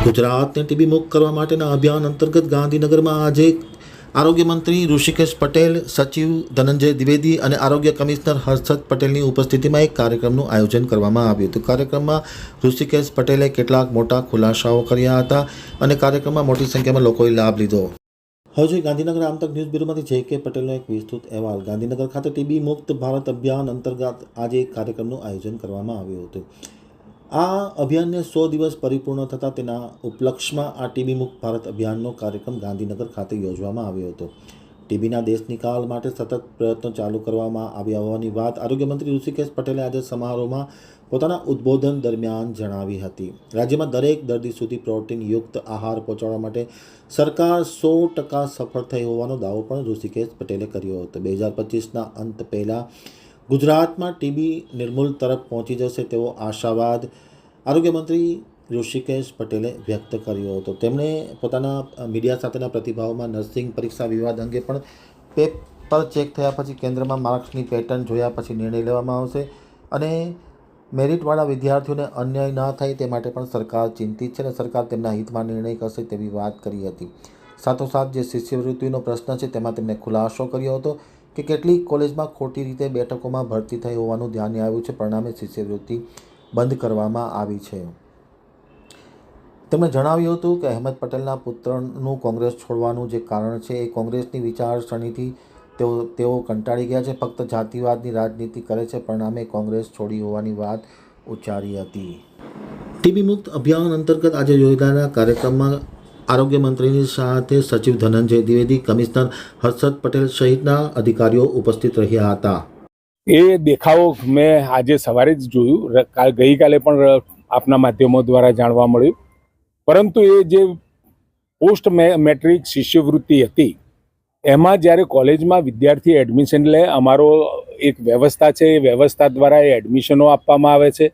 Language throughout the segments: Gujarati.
ગુજરાતને ટીબી મુક્ત કરવા માટેના અભિયાન અંતર્ગત ગાંધીનગરમાં આજે આરોગ્ય મંત્રી ઋષિકેશ પટેલ, સચિવ ધનંજય દ્વિવેદી અને આરોગ્ય કમિશનર હર્ષદ પટેલની ઉપસ્થિતિમાં એક કાર્યક્રમનું આયોજન કરવામાં આવ્યું હતું. કાર્યક્રમમાં ઋષિકેશ પટેલે કેટલાક મોટા ખુલાસાઓ કર્યા હતા અને કાર્યક્રમમાં મોટી સંખ્યામાં લોકોએ લાભ લીધો. હવે ગાંધીનગર આમતક ન્યૂઝ બ્યુરોમાંથી જે.કે. પટેલનો એક વિસ્તૃત અહેવાલ. ગાંધીનગર ખાતે ટીબી મુક્ત ભારત અભિયાન અંતર્ગત આજે એક કાર્યક્રમનું આયોજન કરવામાં આવ્યું હતું. આ અભિયાનને 100 દિવસ પરિપૂર્ણ થતાં તેના ઉપલક્ષમાં આ ટીબી મુક્ત ભારત અભિયાનનો કાર્યક્રમ ગાંધીનગર ખાતે યોજવામાં આવ્યો હતો. ટીબીના દેશ નિકાલ માટે સતત પ્રયત્નો ચાલુ કરવામાં આવ્યા હોવાની વાત આરોગ્ય મંત્રી ઋષિકેશ પટેલે આજે સમારોહમાં પોતાના ઉદ્બોધન દરમિયાન જણાવી હતી. રાજ્યમાં દરેક દર્દી સુધી પ્રોટીનયુક્ત આહાર પહોંચાડવા માટે સરકાર 100% સફળ થઈ હોવાનો દાવો પણ ઋષિકેશ પટેલે કર્યો હતો. 2025ના અંત પહેલાં ગુજરાતમાં ટીબી નિર્મૂલ તરફ પહોંચી જશે તેવો આશાવાદ આરોગ્ય મંત્રી ઋષિકેશ પટેલે વ્યક્ત કર્યો હતો. તેમણે પોતાના મીડિયા સાથેના પ્રતિભાવમાં નર્સિંગ પરીક્ષા વિવાદ અંગે પણ પેપર ચેક થયા પછી કેન્દ્રમાં માર્ક્સની પેટર્ન જોયા પછી નિર્ણય લેવામાં આવશે અને મેરિટવાળા વિદ્યાર્થીઓને અન્યાય ન થાય તે માટે પણ સરકાર ચિંતિત છે અને સરકાર તેમના હિતમાં નિર્ણય કરશે તેવી વાત કરી હતી. સાથોસાથ જે શિષ્યવૃત્તિનો પ્રશ્ન છે તેમાં તેમણે ખુલાસો કર્યો હતો કે કેટલીક કોલેજમાં ખોટી રીતે બેઠકોમાં ભરતી થઈ હોવાનું ધ્યાને આવ્યું છે. પરિણામે શિષ્યવૃત્તિ બંધ કરવામાં આવી છે. તેમણે જણાવ્યું હતું કે અહેમદ પટેલના પુત્રનું કોંગ્રેસ છોડવાનું જે કારણ છે એ કોંગ્રેસની વિચારસરણીથી તેઓ કંટાળી ગયા છે. ફક્ત જાતિવાદની રાજનીતિ કરે છે. પરિણામે કોંગ્રેસ છોડી હોવાની વાત ઉચ્ચારી હતી. ટીબી મુક્ત અભિયાન અંતર્ગત આજે યોજાનારા કાર્યક્રમમાં આરોગ્ય મંત્રીની સાથે સચિવ ધનંજય દ્વિવેદી, કમિશનર હર્ષદ પટેલ સહિતના અધિકારીઓ ઉપસ્થિત રહ્યા હતા. એ દેખાવો મેં આજે સવારે જ જોયું, ગઈકાલે પણ આપના માધ્યમો દ્વારા જાણવા મળ્યું. પરંતુ એ જે પોસ્ટ મેટ્રિક શિષ્યવૃત્તિ હતી એમાં જ્યારે કોલેજમાં વિદ્યાર્થી એડમિશન લે, અમારો એક વ્યવસ્થા છે, એ વ્યવસ્થા દ્વારા એ એડમિશનો આપવામાં આવે છે.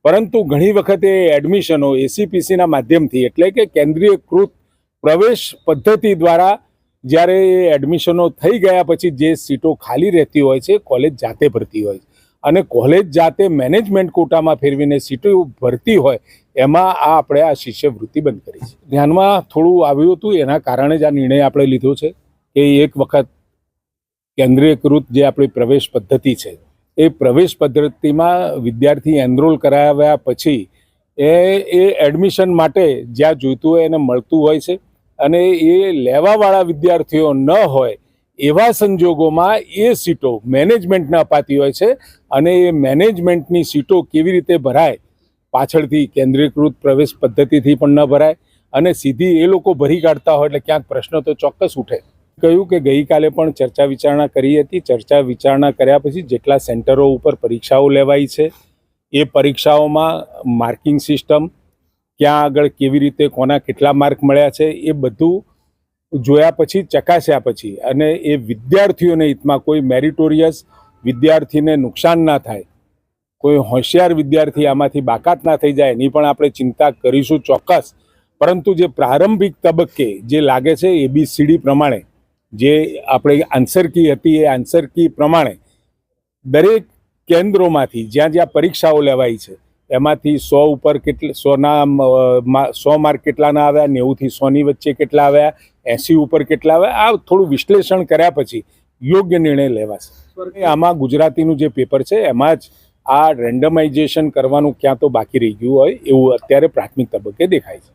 પરંતુ ઘણી વખત એ એડમિશનો એસીપીસીના માધ્યમથી, એટલે કે કેન્દ્રીયકૃત પ્રવેશ પદ્ધતિ દ્વારા જ્યારે એ એડમિશનો થઈ ગયા પછી જે સીટો ખાલી રહેતી હોય છે કોલેજ જાતે ભરતી હોય છે અને કોલેજ જાતે મેનેજમેન્ટ કોટામાં ફેરવીને સીટો ભરતી હોય એમાં આપણે આ શિષ્યવૃત્તિ બંધ કરી છે. ધ્યાનમાં થોડું આવ્યું હતું, એના કારણે જ આ નિર્ણય આપણે લીધો છે કે એક વખત કેન્દ્રીયકૃત જે આપણી પ્રવેશ પદ્ધતિ છે એ પ્રવેશ પદ્ધતિમાં વિદ્યાર્થી એનરોલ કરાવ્યા પછી એ એડમિશન માટે જ્યાં જોઈતું હોય એને મળતું હોય છે અને એ લેવાવાળા વિદ્યાર્થીઓ ન હોય એવા સંજોગોમાં એ સીટો મેનેજમેન્ટને અપાતી હોય છે અને એ મેનેજમેન્ટની સીટો કેવી રીતે ભરાય, પાછળથી કેન્દ્રીયકૃત પ્રવેશ પદ્ધતિથી પણ ન ભરાય અને સીધી એ લોકો ભરી કાઢતા હોય એટલે ક્યાંક પ્રશ્ન તો ચોક્કસ ઉઠે. કહ્યું કે ગઈકાલે પણ ચર્ચા વિચારણા કરી હતી. ચર્ચા વિચારણા કર્યા પછી જેટલા સેન્ટરો ઉપર પરીક્ષાઓ લેવાઈ છે એ પરીક્ષાઓમાં માર્કિંગ સિસ્ટમ, ક્યાં આગળ કેવી રીતે કોના કેટલા માર્ક મળ્યા છે એ બધું જોયા પછી, ચકાસ્યા પછી અને એ વિદ્યાર્થીઓને હિતમાં કોઈ મેરિટોરિયસ વિદ્યાર્થીને નુકસાન ના થાય, કોઈ હોશિયાર વિદ્યાર્થી આમાંથી બાકાત ના થઈ જાય એની પણ આપણે ચિંતા કરીશું ચોક્કસ. પરંતુ જે પ્રારંભિક તબક્કે જે લાગે છે ABCD પ્રમાણે જે આપણે આન્સર કી હતી એ આન્સર કી પ્રમાણે દરેક કેન્દ્રોમાંથી જ્યાં જ્યાં પરીક્ષાઓ લેવાઈ છે એમાંથી 100 ઉપર 100 માર્ક કેટલાના આવ્યા, 90 થી 100ની વચ્ચે કેટલા આવ્યા, 80 ઉપર કેટલા આવ્યા, આ થોડું વિશ્લેષણ કર્યા પછી યોગ્ય નિર્ણય લેવાશે. આમાં ગુજરાતીનું જે પેપર છે એમાં જ આ રેન્ડમાઇઝેશન કરવાનું ક્યાં તો બાકી રહી ગયું હોય એવું અત્યારે પ્રાથમિક તબક્કે દેખાય છે.